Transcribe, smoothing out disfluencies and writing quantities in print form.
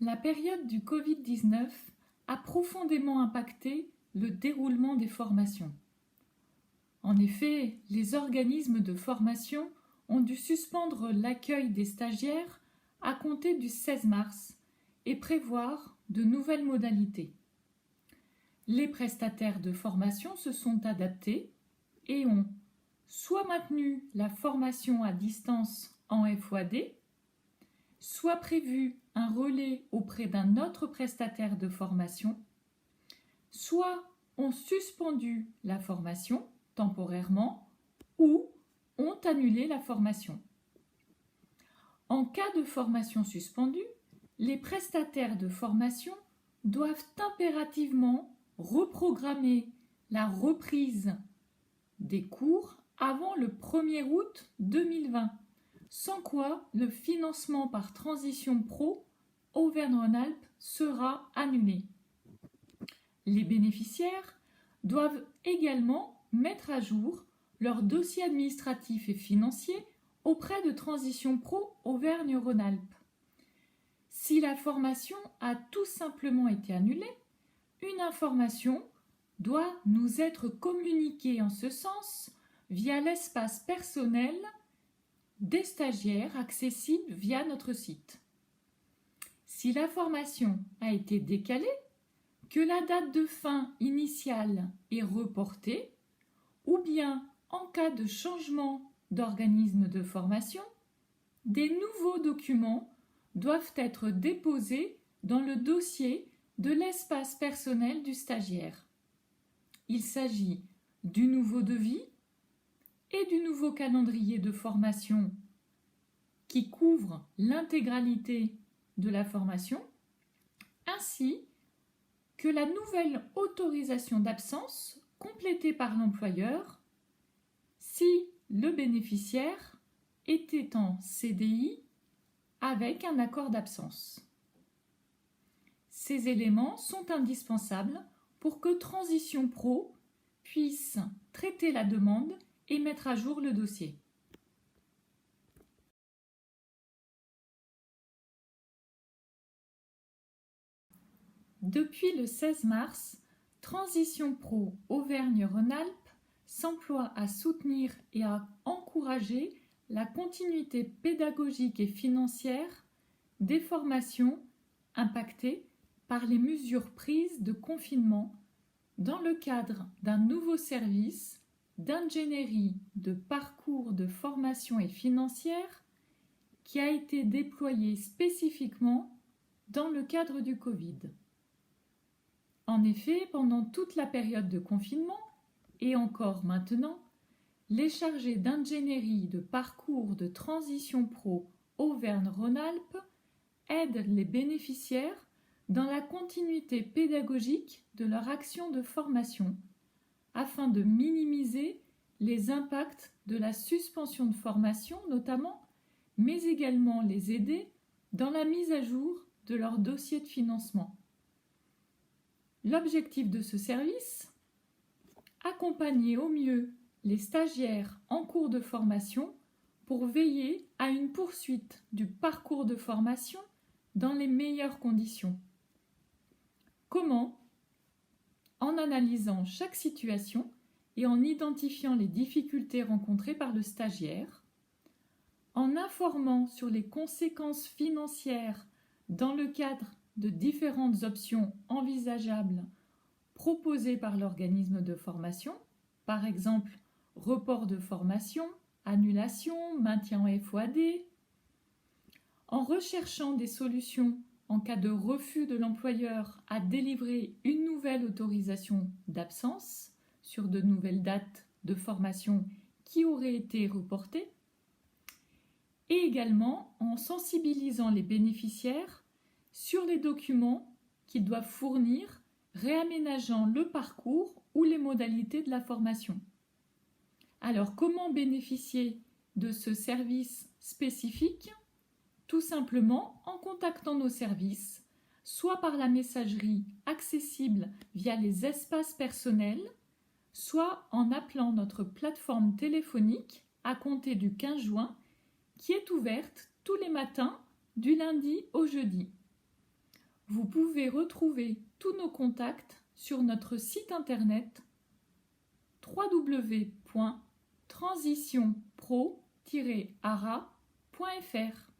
La période du Covid-19 a profondément impacté le déroulement des formations. En effet, les organismes de formation ont dû suspendre l'accueil des stagiaires à compter du 16 mars et prévoir de nouvelles modalités. Les prestataires de formation se sont adaptés et ont soit maintenu la formation à distance en FOAD, soit prévu un relais auprès d'un autre prestataire de formation, soit ont suspendu la formation temporairement ou ont annulé la formation. En cas de formation suspendue, les prestataires de formation doivent impérativement reprogrammer la reprise des cours avant le 1er août 2020, sans quoi le financement par Transition Pro Auvergne-Rhône-Alpes sera annulé. Les bénéficiaires doivent également mettre à jour leur dossier administratif et financier auprès de Transition Pro Auvergne-Rhône-Alpes. Si la formation a tout simplement été annulée, une information doit nous être communiquée en ce sens via l'espace personnel des stagiaires accessible via notre site. Si la formation a été décalée, que la date de fin initiale est reportée, ou bien en cas de changement d'organisme de formation, des nouveaux documents doivent être déposés dans le dossier de l'espace personnel du stagiaire. Il s'agit du nouveau devis et du nouveau calendrier de formation qui couvre l'intégralité de la formation, ainsi que la nouvelle autorisation d'absence complétée par l'employeur si le bénéficiaire était en CDI avec un accord d'absence. Ces éléments sont indispensables pour que Transition Pro puisse traiter la demande et mettre à jour le dossier. Depuis le 16 mars, Transition Pro Auvergne-Rhône-Alpes s'emploie à soutenir et à encourager la continuité pédagogique et financière des formations impactées par les mesures prises de confinement dans le cadre d'un nouveau service d'ingénierie de parcours de formation et financière qui a été déployé spécifiquement dans le cadre du Covid. En effet, pendant toute la période de confinement, et encore maintenant, les chargés d'ingénierie de parcours de Transition Pro Auvergne-Rhône-Alpes aident les bénéficiaires dans la continuité pédagogique de leur action de formation, afin de minimiser les impacts de la suspension de formation notamment, mais également les aider dans la mise à jour de leur dossier de financement. L'objectif de ce service, accompagner au mieux les stagiaires en cours de formation pour veiller à une poursuite du parcours de formation dans les meilleures conditions. Comment ? En analysant chaque situation et en identifiant les difficultés rencontrées par le stagiaire, en informant sur les conséquences financières dans le cadre de différentes options envisageables proposées par l'organisme de formation, par exemple report de formation, annulation, maintien en FOAD, en recherchant des solutions en cas de refus de l'employeur à délivrer une nouvelle autorisation d'absence sur de nouvelles dates de formation qui auraient été reportées, et également en sensibilisant les bénéficiaires sur les documents qu'ils doivent fournir, réaménageant le parcours ou les modalités de la formation. Alors, comment bénéficier de ce service spécifique ? Tout simplement en contactant nos services, soit par la messagerie accessible via les espaces personnels, soit en appelant notre plateforme téléphonique à compter du 15 juin, qui est ouverte tous les matins du lundi au jeudi. Vous pouvez retrouver tous nos contacts sur notre site internet www.transitionpro-ara.fr.